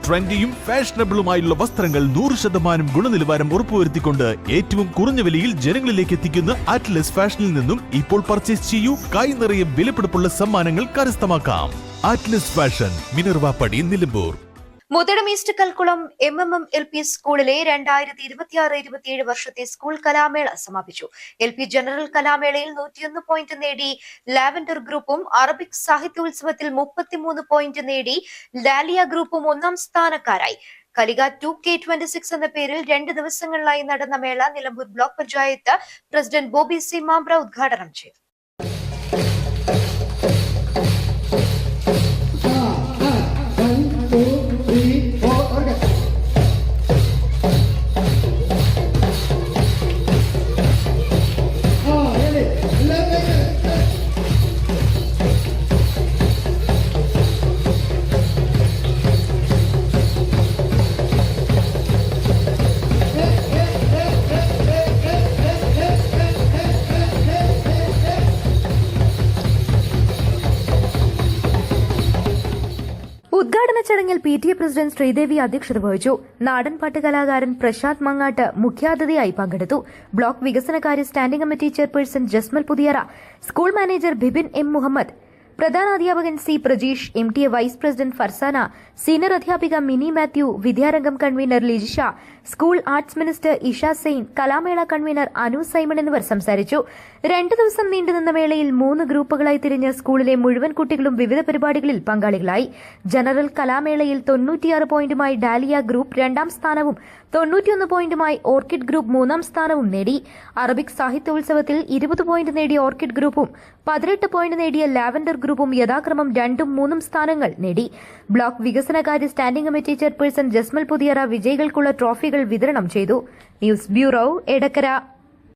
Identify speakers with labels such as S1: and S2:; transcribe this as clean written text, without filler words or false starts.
S1: ട്രെൻഡിയും ഫാഷനബിളുമായുള്ള വസ്ത്രങ്ങൾ 100% ഗുണനിലവാരം ഉറപ്പുവരുത്തിക്കൊണ്ട് ഏറ്റവും കുറഞ്ഞ വിലയിൽ ജനങ്ങളിലേക്ക് എത്തിക്കുന്ന അറ്റ്ലസ് ഫാഷനിൽ നിന്നും ഇപ്പോൾ പർച്ചേസ് ചെയ്യൂ. കൈ നിറയെ വിലപിടിപ്പുള്ള സമ്മാനങ്ങൾ കരസ്ഥമാക്കാം. അറ്റ്ലസ് ഫാഷൻ, മിനർവ പടി, നിലമ്പൂർ.
S2: മുതടം ഈസ്റ്റ് കൽക്കുളം MMM-LP സ്കൂളിലെ 2026-27 വർഷത്തെ സ്കൂൾ കലാമേള സമാപിച്ചു. LP ജനറൽ കലാമേളയിൽ 101 പോയിന്റ് നേടി ലാവൻഡർ ഗ്രൂപ്പും അറബിക് സാഹിത്യോത്സവത്തിൽ 33 പോയിന്റ് നേടി ഡാലിയ ഗ്രൂപ്പും ഒന്നാം സ്ഥാനക്കാരായി. കലിക 2K26 എന്ന പേരിൽ 2 ദിവസങ്ങളിലായി നടന്ന മേള Nilambur block panchayat president Bobby C Mambra ഉദ്ഘാടനം ചെയ്തു.
S3: ഉദ്ഘാടന ചടങ്ങിൽ PTA പ്രസിഡന്റ് ശ്രീദേവി അധ്യക്ഷത വഹിച്ചു. നാടൻപാട്ട് കലാകാരൻ പ്രശാന്ത് മങ്ങാട്ട് മുഖ്യാതിഥിയായി പങ്കെടുത്തു. ബ്ലോക്ക് വികസനകാര്യ standing committee chairperson Jasmal Puthiyara, school manager Bibin M. Muhammad, പ്രധാനാധ്യാപകൻ C. Prajeesh, MTA vice president Farsana, senior അധ്യാപിക Mini Mathew, Vidyarangam convener Lijisha, school arts minister Isha Zain, Kalamela convener Anu Simon എന്നിവർ സംസാരിച്ചു. 2 ദിവസം നീണ്ടുനിന്ന മേളയിൽ 3 ഗ്രൂപ്പുകളായി തിരിഞ്ഞ് സ്കൂളിലെ മുഴുവൻ കുട്ടികളും വിവിധ പരിപാടികളിൽ പങ്കാളികളായി. ജനറൽ കലാമേളയിൽ 96 പോയിന്റുമായി ഡാലിയ ഗ്രൂപ്പ് 2ാം സ്ഥാനവും 91 പോയിന്റുമായി ഓർക്കിഡ് ഗ്രൂപ്പ് 3ാം സ്ഥാനവും നേടി. അറബിക് സാഹിത്യോത്സവത്തിൽ 20 പോയിന്റ് നേടിയ ഓർക്കിഡ് ഗ്രൂപ്പും 18 പോയിന്റ് നേടിയ ലാവൻഡർ ഗ്രൂപ്പും യഥാക്രമം 2ഉം 3ഉം സ്ഥാനങ്ങൾ നേടി. ബ്ലോക്ക് വികസനകാര്യ standing committee chairperson Jasmal Puthiyara വിജയികൾക്കുള്ള ട്രോഫികൾ വിതരണം ചെയ്തു. News bureau, Edakkara.